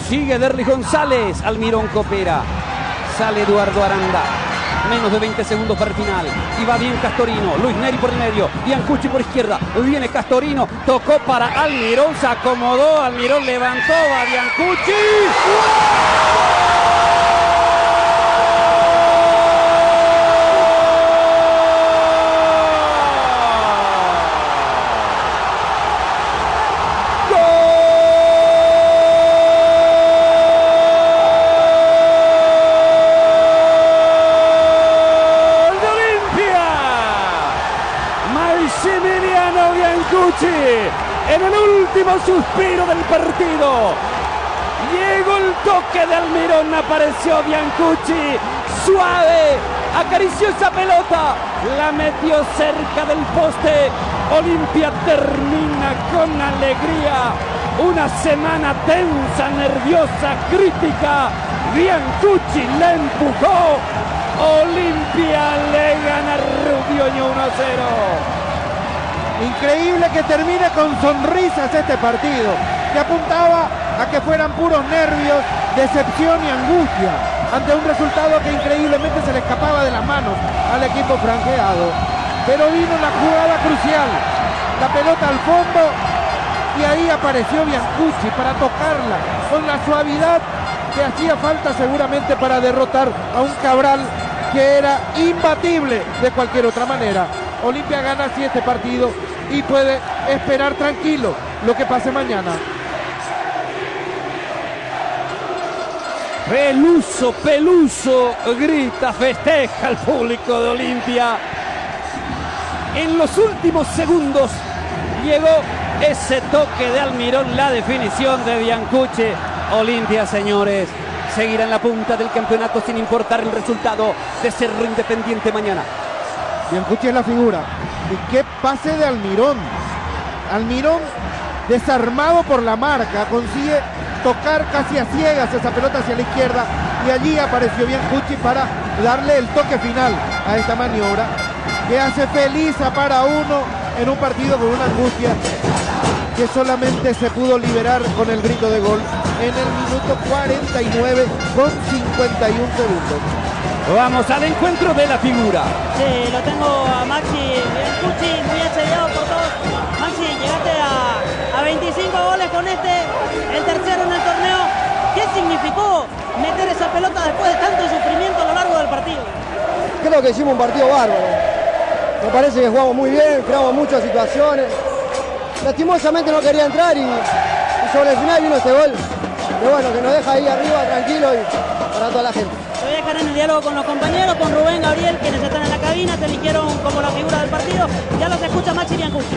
Sigue Derlis González. Almirón coopera. Sale Eduardo Aranda. Menos de 20 segundos para el final. Y va bien Castorino. Luis Neri por el medio. Biancucci por izquierda. Viene Castorino. Tocó para Almirón. Se acomodó. Almirón levantó. Va Biancucci. En el último suspiro del partido llegó el toque de Almirón, apareció Biancucci, suave, acarició esa pelota, la metió cerca del poste. Olimpia termina con alegría una semana tensa, nerviosa, crítica. Biancucci la empujó, Olimpia le gana a Rubiño 1-0. Increíble que termine con sonrisas este partido, que apuntaba a que fueran puros nervios, decepción y angustia ante un resultado que increíblemente se le escapaba de las manos al equipo franjeado. Pero vino la jugada crucial, la pelota al fondo y ahí apareció Biancucci para tocarla con la suavidad que hacía falta seguramente para derrotar a un Cabral que era imbatible de cualquier otra manera. Olimpia gana así este partido y puede esperar tranquilo lo que pase mañana. Peluso, grita, festeja el público de Olimpia. En los últimos segundos llegó ese toque de Almirón, la definición de Biancucci. Olimpia, señores, seguirá en la punta del campeonato sin importar el resultado de Cerro Independiente mañana. Biancucci es la figura. Y qué pase de Almirón. Almirón, desarmado por la marca, consigue tocar casi a ciegas esa pelota hacia la izquierda y allí apareció Biancucci para darle el toque final a esta maniobra que hace feliz a Para Uno en un partido con una angustia que solamente se pudo liberar con el grito de gol en el minuto 49 con 51 segundos. Vamos al encuentro de la figura. Sí, lo tengo a Maxi Biancucci, muy asediado por todos. Maxi, llegaste a 25 goles con este, el tercero en el torneo. ¿Qué significó meter esa pelota después de tanto sufrimiento a lo largo del partido? Creo que hicimos un partido bárbaro. Me parece que jugamos muy bien, creamos muchas situaciones. Lastimosamente no quería entrar y sobre el final vino este gol. Que bueno, que nos deja ahí arriba tranquilo y para toda la gente. Te voy a dejar en el diálogo con los compañeros, con Rubén, Gabriel, quienes están en la cabina, te eligieron como la figura del partido. Ya los escucha Maxi Biancucci.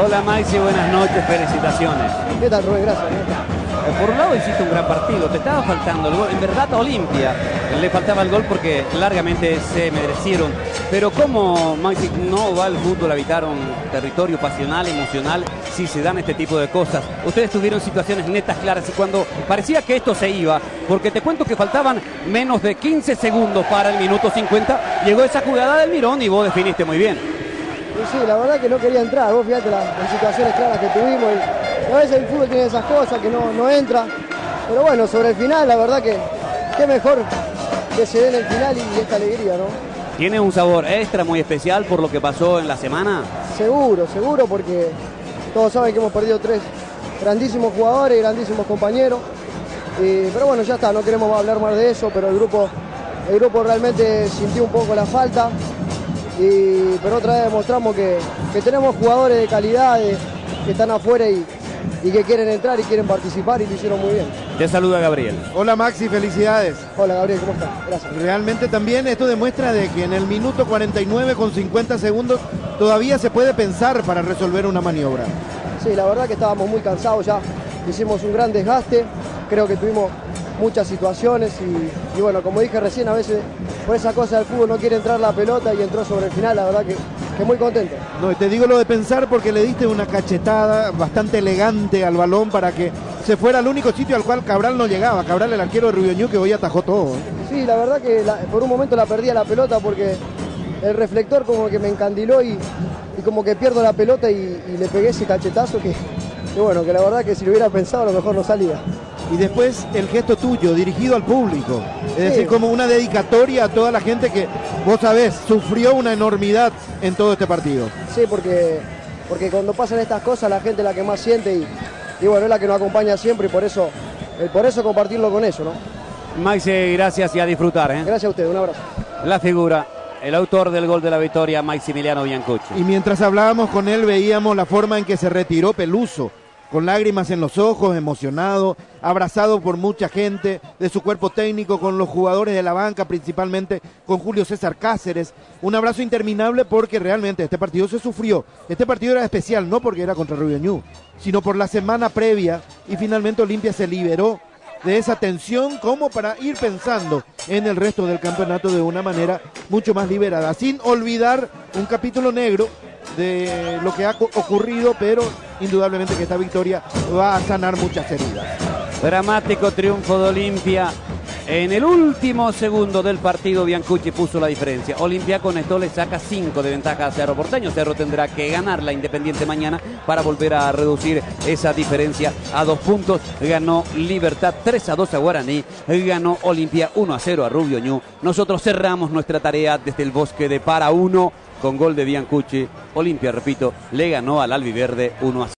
Hola Maxi, buenas noches, felicitaciones. ¿Qué tal, Rubén? Gracias. Por un lado hiciste un gran partido, te estaba faltando el gol. En verdad a Olimpia le faltaba el gol porque largamente se merecieron. Pero ¿cómo, Maxi, no va el fútbol a habitar un territorio pasional, emocional, si se dan este tipo de cosas? Ustedes tuvieron situaciones netas, claras, y cuando parecía que esto se iba, porque te cuento que faltaban menos de 15 segundos para el minuto 50, llegó esa jugada del Mirón y vos definiste muy bien. Y sí, la verdad que no quería entrar. Vos fíjate las situaciones claras que tuvimos y a veces el fútbol tiene esas cosas que no entra. Pero bueno, sobre el final, la verdad que qué mejor que se dé en el final y esta alegría, ¿no? ¿Tiene un sabor extra muy especial por lo que pasó en la semana? Seguro, porque todos saben que hemos perdido 3 grandísimos jugadores, grandísimos compañeros. Pero bueno, ya está, no queremos hablar más de eso, pero el grupo realmente sintió un poco la falta. Pero otra vez demostramos que tenemos jugadores de calidad que están afuera y que quieren entrar y quieren participar y lo hicieron muy bien. Te saluda Gabriel. Hola Maxi, felicidades. Hola Gabriel, ¿cómo estás? Gracias. Realmente también esto demuestra de que en el minuto 49 con 50 segundos todavía se puede pensar para resolver una maniobra. Sí, la verdad que estábamos muy cansados ya, hicimos un gran desgaste, creo que tuvimos muchas situaciones y bueno, como dije recién, a veces por esa cosa del fútbol no quiere entrar la pelota y entró sobre el final, la verdad que muy contento. No, te digo lo de pensar porque le diste una cachetada bastante elegante al balón para que se fuera al único sitio al cual Cabral no llegaba. Cabral, el arquero de Rubiño, que hoy atajó todo. Sí, la verdad que por un momento la perdí a la pelota porque el reflector como que me encandiló y como que pierdo la pelota y le pegué ese cachetazo que bueno, que la verdad que si lo hubiera pensado a lo mejor no salía. y después el gesto tuyo dirigido al público. Es Sí. decir, como una dedicatoria a toda la gente que, vos sabés, sufrió una enormidad en todo este partido. Sí, porque cuando pasan estas cosas la gente es la que más siente y bueno, es la que nos acompaña siempre y por eso compartirlo con ellos, ¿no? Maxi, gracias y a disfrutar. Gracias a ustedes, un abrazo. La figura, el autor del gol de la victoria, Maximiliano Biancucci. Y mientras hablábamos con él veíamos la forma en que se retiró Peluso, con lágrimas en los ojos, emocionado, abrazado por mucha gente de su cuerpo técnico, con los jugadores de la banca, principalmente con Julio César Cáceres. Un abrazo interminable porque realmente este partido se sufrió. Este partido era especial, no porque era contra Rubio Ñu, sino por la semana previa, y finalmente Olimpia se liberó de esa tensión como para ir pensando en el resto del campeonato de una manera mucho más liberada, sin olvidar un capítulo negro de lo que ha ocurrido, pero indudablemente que esta victoria va a sanar muchas heridas. Dramático triunfo de Olimpia. En el último segundo del partido Biancucci puso la diferencia. Olimpia con esto le saca 5 de ventaja a Cerro Porteño. Cerro tendrá que ganar la Independiente mañana para volver a reducir esa diferencia a 2 puntos. Ganó Libertad 3-2 a Guaraní. Ganó Olimpia 1-0 a Rubio Ñu. Nosotros cerramos nuestra tarea desde el Bosque de Para 1 con gol de Biancucci. Olimpia, repito, le ganó al Albiverde 1-0.